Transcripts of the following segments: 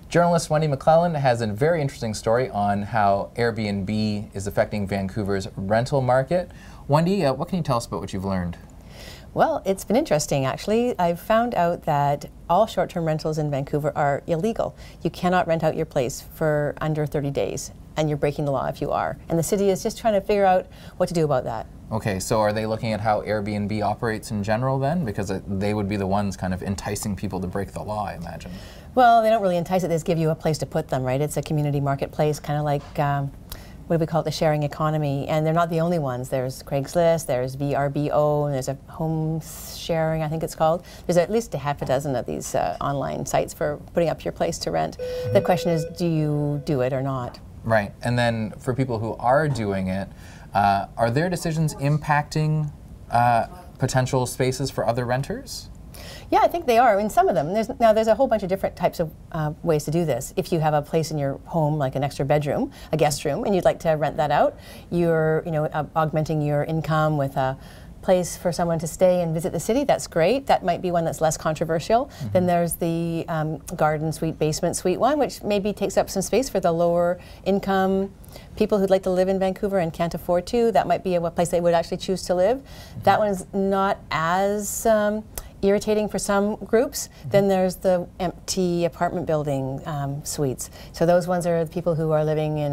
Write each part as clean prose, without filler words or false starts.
Journalist Wendy McLellan has a very interesting story on how Airbnb is affecting Vancouver's rental market. Wendy, what can you tell us about what you've learned? Well, it's been interesting, actually. I've found out that all short-term rentals in Vancouver are illegal. You cannot rent out your place for under 30 days, and you're breaking the law if you are. And the city is just trying to figure out what to do about that. Okay, so are they looking at how Airbnb operates in general then? Because they would be the ones kind of enticing people to break the law, I imagine. Well, they don't really entice it. They just give you a place to put them, right? It's a community marketplace, kind of like, what do we call it, the sharing economy. And they're not the only ones. There's Craigslist, there's VRBO, and there's a home sharing, I think it's called. There's at least a half a dozen of these online sites for putting up your place to rent. The question is, do you do it or not? Right, and then for people who are doing it, are their decisions impacting potential spaces for other renters? Yeah, I think they are. In some of them. There's a whole bunch of different types of ways to do this. If you have a place in your home, like an extra bedroom, a guest room, and you'd like to rent that out, you're augmenting your income with a place for someone to stay and visit the city. That's great. That might be one that's less controversial. Mm-hmm. Then there's the garden suite, basement suite one, which maybe takes up some space for the lower income people who'd like to live in Vancouver and can't afford to. That might be a place they would actually choose to live. Mm-hmm. That one is not as irritating for some groups. Mm-hmm. Then there's the empty apartment building suites. So those ones are the people who are living in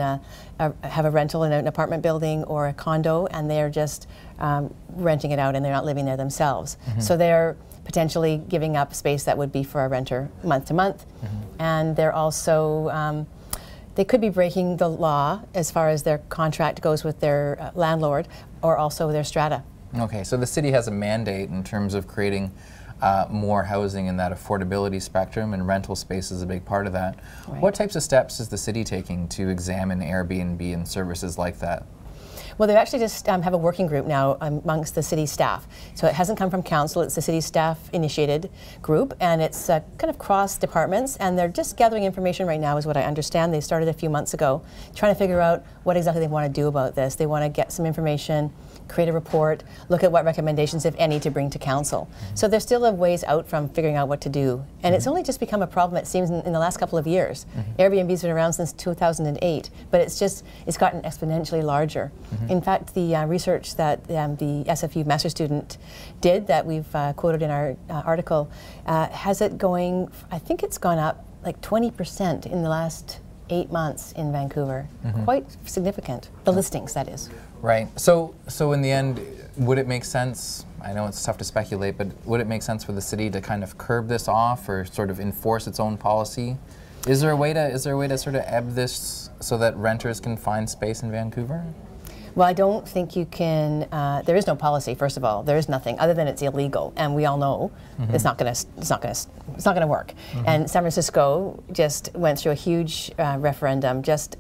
have a rental in an apartment building or a condo, and they're just renting it out and they're not living there themselves. Mm-hmm. So they're potentially giving up space that would be for a renter month to month. Mm-hmm. And they're also they could be breaking the law as far as their contract goes with their landlord, or also their strata. Okay, so the city has a mandate in terms of creating more housing in that affordability spectrum, and rental space is a big part of that. Right. What types of steps is the city taking to examine Airbnb and services like that? Well, they actually just have a working group now amongst the city staff. So it hasn't come from council, it's the city staff initiated group, and it's kind of cross departments, and they're just gathering information right now is what I understand. They started a few months ago trying to figure out what exactly they want to do about this. They want to get some information, create a report, look at what recommendations, if any, to bring to council. So there's still a ways out from figuring out what to do. And it's only just become a problem, it seems, in the last couple of years. Airbnb's been around since 2008, but it's gotten exponentially larger. In fact, the research that the SFU master student did that we've quoted in our article has it going, I think it's gone up like 20% in the last 8 months in Vancouver. Quite significant. The listings, that is. Right. So in the end, would it make sense, I know it's tough to speculate, but would it make sense for the city to kind of curb this off or sort of enforce its own policy? Is there a way to sort of ebb this so that renters can find space in Vancouver? Well, I don't think you can. There is no policy. First of all, there is nothing other than it's illegal, and we all know it's not going to work. And San Francisco just went through a huge referendum just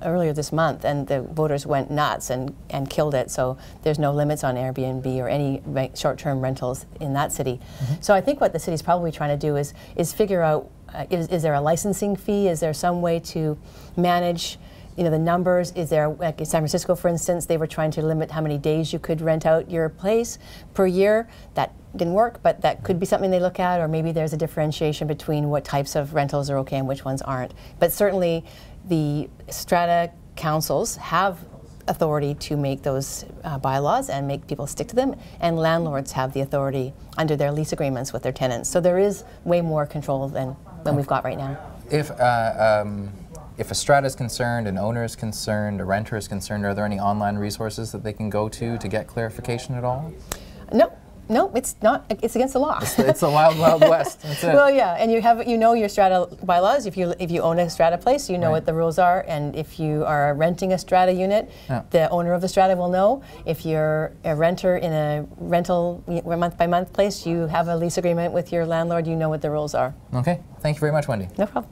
earlier this month, and the voters went nuts and killed it. So there's no limits on Airbnb or any short-term rentals in that city. So I think what the city's probably trying to do is figure out is there a licensing fee? Is there some way to manage the numbers? Is there, like in San Francisco, for instance, they were trying to limit how many days you could rent out your place per year. That didn't work, but that could be something they look at, or maybe there's a differentiation between what types of rentals are okay and which ones aren't. But certainly the strata councils have authority to make those bylaws and make people stick to them, and landlords have the authority under their lease agreements with their tenants. So there is way more control than we've got right now. If a strata is concerned, an owner is concerned, a renter is concerned, are there any online resources that they can go to get clarification at all? No, it's not. It's against the law. It's the wild, wild west. That's it. Well, yeah, and you know your strata bylaws. If you own a strata place, you know what the rules are. And if you are renting a strata unit, the owner of the strata will know. If you're a renter in a rental month-by-month place, you have a lease agreement with your landlord. You know what the rules are. Okay. Thank you very much, Wendy. No problem.